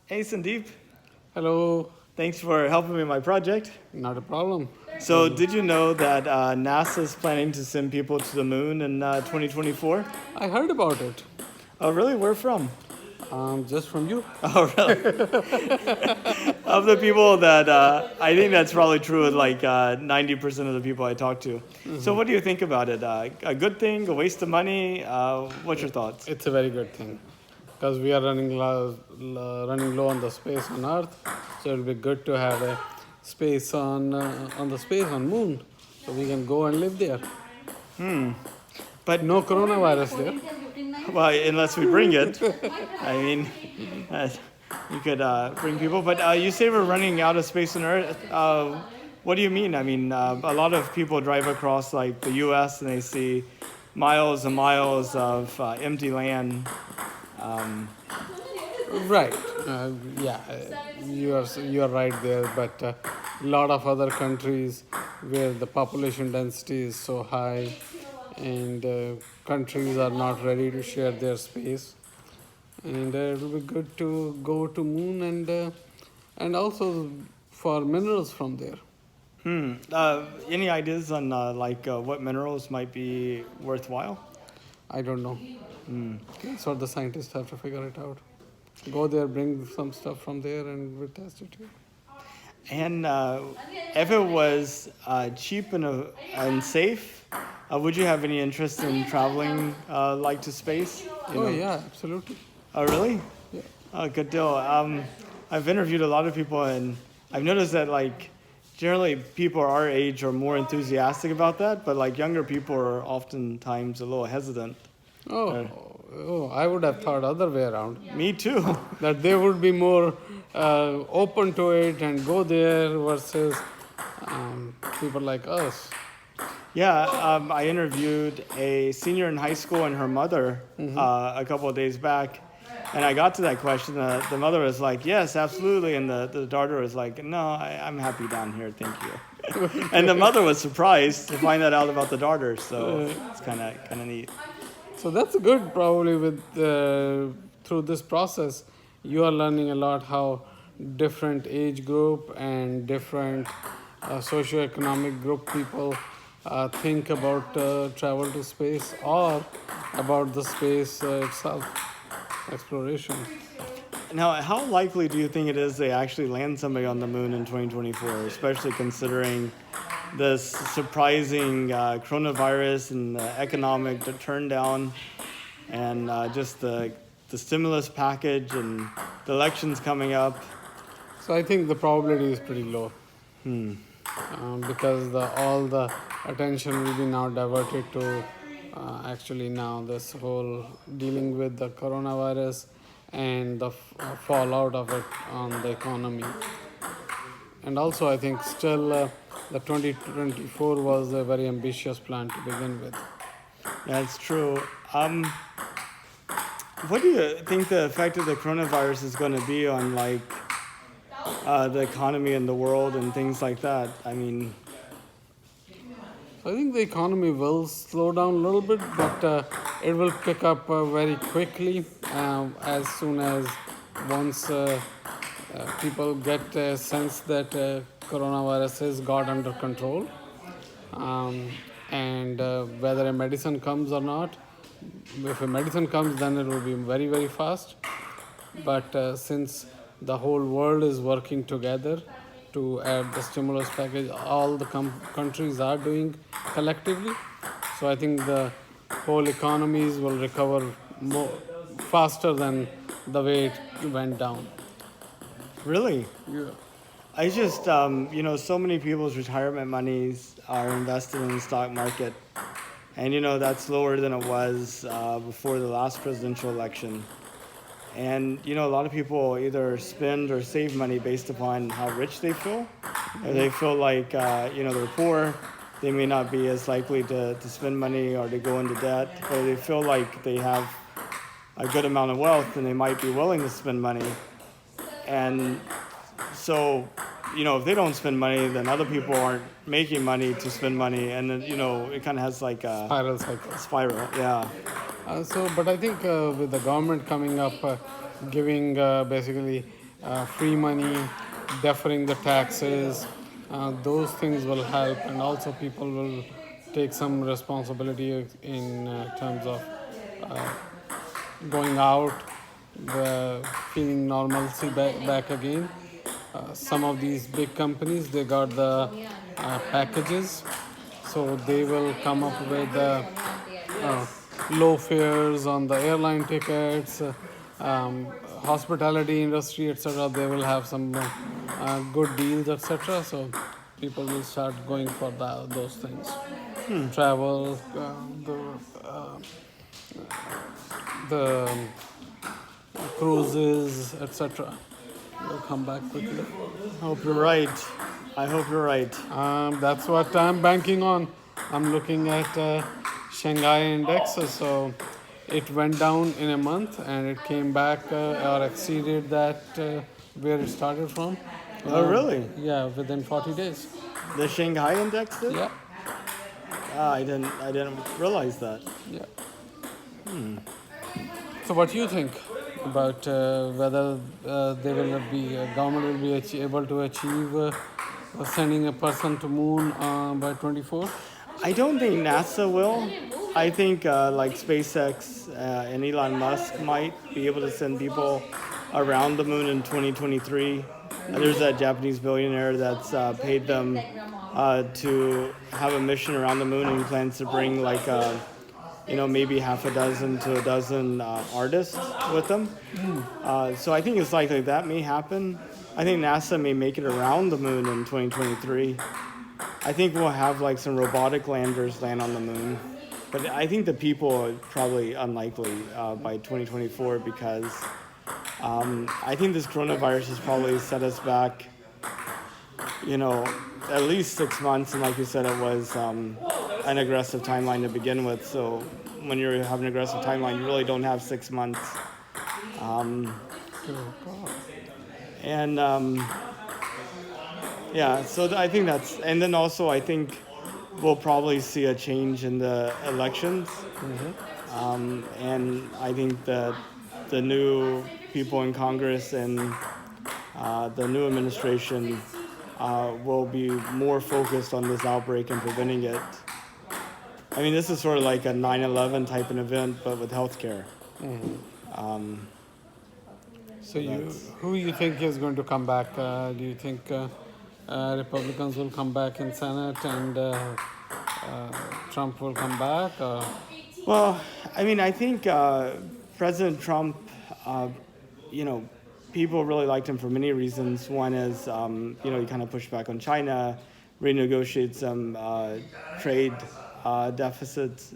Hey Sandeep, Hello, thanks for helping me with my project. not a problem. So, did you know that NASA is planning to send people to the moon in 2024? I heard about it. Oh, really? Where from? Just from you. Oh, really? Of the people that I think that's probably true with like 90% of the people I talk to. So, what do you think about it? A good thing? A waste of money? What's your thoughts? It's a very good thing because we are running low on the space on Earth, so it'll be good to have a space on the space on Moon, so we can go and live there. But No coronavirus there. well, unless we bring it, I mean, uh, you could bring people. But you say we're running out of space on Earth. What do you mean? I mean, a lot of people drive across like the U.S. and they see miles and miles of empty land. Um, Right. Yeah, you are right there. But a lot of other countries where the population density is so high, and countries are not ready to share their space, and it will be good to go to moon and also for minerals from there. any ideas on what minerals might be worthwhile? I don't know. That's what the scientists have to figure it out. Go there, bring some stuff from there, and we test it here. And if it was cheap and safe, would you have any interest in traveling like to space? Oh yeah, absolutely. Oh, really? Yeah. Oh, good deal. I've interviewed a lot of people, and I've noticed that like generally people our age are more enthusiastic about that, but like younger people are oftentimes a little hesitant. Oh, I would have thought other way around. Me too. That they would be more open to it and go there versus people like us. Yeah, I interviewed a senior in high school and her mother a couple of days back, and I got to that question. The mother was like, "Yes, absolutely," and the daughter was like, "No, I'm happy down here, thank you." And the mother was surprised to find that out about the daughter, so it's kind of neat. So that's good. Probably with through this process, you are learning a lot how different age group and different socioeconomic group people think about travel to space or about the space itself, exploration. Now, how likely do you think it is they actually land somebody on the moon in 2024, especially considering this surprising coronavirus and the economic turn down and just the stimulus package and the elections coming up? So I think the probability is pretty low. Because all the attention will be now diverted to actually now this whole dealing with the coronavirus and the fallout of it on the economy. And also, I think still the 2024 was a very ambitious plan to begin with. That's true. What do you think the effect of the coronavirus is going to be on the economy in the world and things like that? I mean, So I think the economy will slow down a little bit, but it will pick up very quickly as soon as once people get a sense that coronavirus has got under control, um, and whether a medicine comes or not. If a medicine comes, then it will be very very fast. But since the whole world is working together to add the stimulus package, all the countries are doing collectively. So I think the whole economies will recover more faster than the way it went down. really? Yeah. I just, so many people's retirement monies are invested in the stock market. And, that's lower than it was before the last presidential election. And, a lot of people either spend or save money based upon how rich they feel. Or they feel like, they're poor. They may not be as likely to spend money or to go into debt. Or they feel like they have a good amount of wealth and they might be willing to spend money. And so, if they don't spend money, then other people aren't making money to spend money. And then, it kind of has like a Spiral cycle. spiral. Yeah. But I think with the government coming up, giving basically free money, deferring the taxes. Those things will help, and also people will take some responsibility in terms of uh, going out, feeling normalcy back again. Some of these big companies, they got the packages, so they will come up with uh, low fares on the airline tickets, um, hospitality industry, etc. They will have some good deals, etc. So people will start going for those things. Travel, the cruises, etc. will come back quickly. Hope you're right. I hope you're right. That's what I'm banking on. I'm looking at Shanghai indexes. So it went down in a month and it came back or exceeded that where it started from. Oh, really? Yeah, within 40 days. The Shanghai index did? Yeah, Ah, I didn't realize that. yeah. So what do you think about whether they will be government will be able to achieve sending a person to moon by 24? I don't think NASA will. I think like SpaceX and Elon Musk might be able to send people around the moon in 2023. There's that Japanese billionaire that's paid them to have a mission around the moon, and he plans to bring like maybe half a dozen to a dozen artists with them. So I think it's likely that may happen. I think NASA may make it around the moon in 2023. I think we'll have like some robotic landers land on the moon, but I think the people are probably unlikely by 2024 because I think this coronavirus has probably set us back, at least 6 months, and like you said, it was an aggressive timeline to begin with. So when you have an aggressive timeline, you really don't have 6 months. And yeah, so I think that's, and then also I think we'll probably see a change in the elections. And I think that the new people in Congress and the new administration will be more focused on this outbreak and preventing it. I mean, this is sort of like a 9/11 type of event, but with healthcare. So who you think is going to come back? Do you think Republicans will come back in Senate and Trump will come back? Well, I mean, I think President Trump, people really liked him for many reasons. One is, he kind of pushed back on China, renegotiated some trade deficits,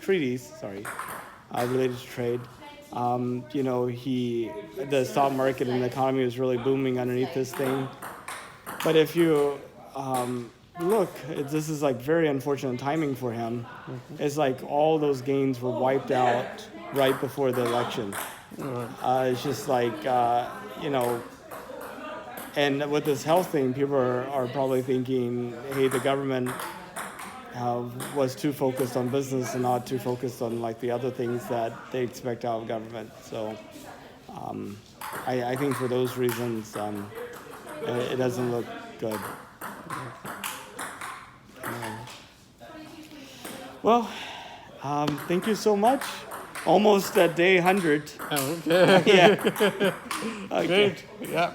treaties, related to trade. The stock market and the economy was really booming underneath this thing. But if you look, this is like very unfortunate timing for him. It's like all those gains were wiped out right before the election. It's just like, and with this health thing, people are probably thinking, hey, the government was too focused on business and not too focused on like the other things that they expect out of government. So I think for those reasons, it doesn't look good. Well, thank you so much. Almost at day 100. Okay. Yeah. Okay. Great. Yeah.